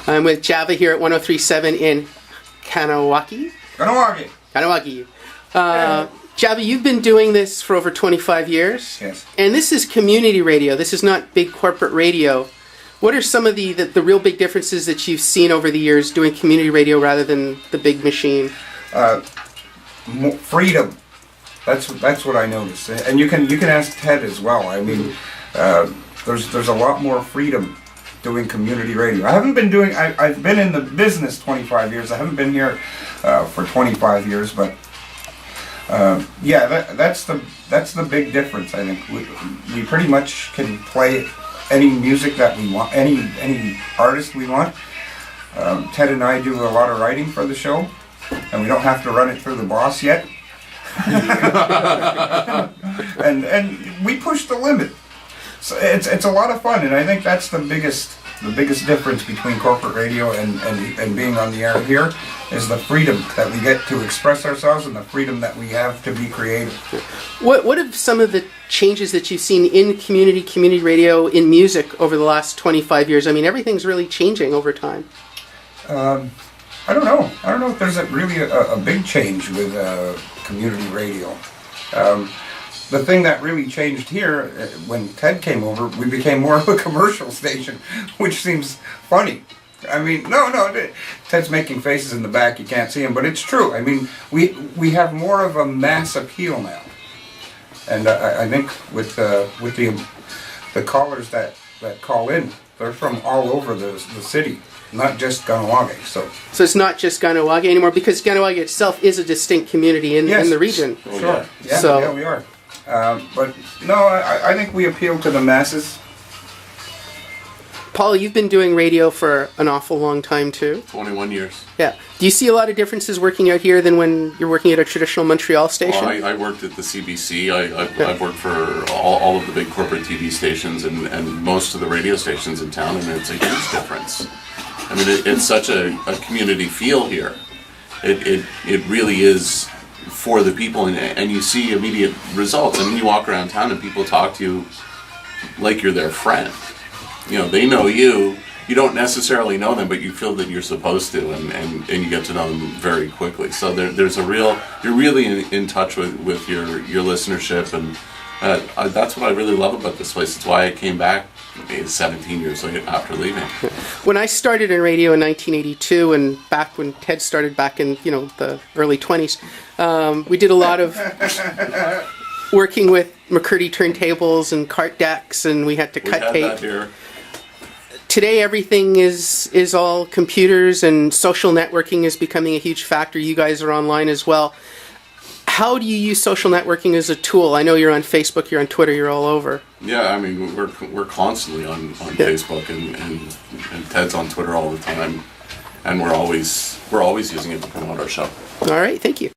I'm with Java here at 103.7 in Kahnawake. Kahnawake. Java, you've been doing this for over 25 years. Yes. And this is community radio. This is not big corporate radio. What are some of the real big differences that you've seen over the years doing community radio rather than the big machine? Freedom. That's what I noticed. And you can ask Ted as well. I mean, there's a lot more freedom doing community radio. I've been in the business 25 years. I haven't been here for 25 years, but yeah, that's the big difference. I think we pretty much can play any music that we want, any artist we want. Ted and I do a lot of writing for the show, and we don't have to run it through the boss yet. and we push the limit. So it's a lot of fun, and I think that's the biggest difference between corporate radio and being on the air here is the freedom that we get to express ourselves and the freedom that we have to be creative. What are some of the changes that you've seen in community radio, in music over the last 25 years? I mean, everything's really changing over time. I don't know. I don't know if there's really a big change with community radio. The thing that really changed here, when Ted came over, we became more of a commercial station, which seems funny. I mean, no, Ted's making faces in the back, you can't see him, but it's true. I mean, we have more of a mass appeal now. And I think with the callers that call in, they're from all over the city, not just Kahnawake. So it's not just Kahnawake anymore, because Kahnawake itself is a distinct community in the region. Sure. Yeah, we are. But no, I think we appeal to the masses. Paul, you've been doing radio for an awful long time too. 21 years. Yeah. Do you see a lot of differences working out here than when you're working at a traditional Montreal station? Well, I worked at the CBC. I've worked for all of the big corporate TV stations and most of the radio stations in town, and it's a huge difference. I mean, it's such a community feel here. It really is for the people, and you see immediate results. I mean, you walk around town and people talk to you like you're their friend. You know, they know you. You don't necessarily know them, but you feel that you're supposed to, and you get to know them very quickly. So there's a real, you're really in touch with your listenership, and that's what I really love about this place. It's why I came back 17 years later after leaving. When I started in radio in 1982, and back when Ted started back in the early 20s, we did a lot of working with McCurdy turntables and cart decks, and we had to cut tape. That here. Today everything is all computers, and social networking is becoming a huge factor. You guys are online as well. How do you use social networking as a tool? I know you're on Facebook, you're on Twitter, you're all over. Yeah, I mean, we're constantly on Facebook, and Ted's on Twitter all the time, and we're always using it to promote our show. All right, thank you.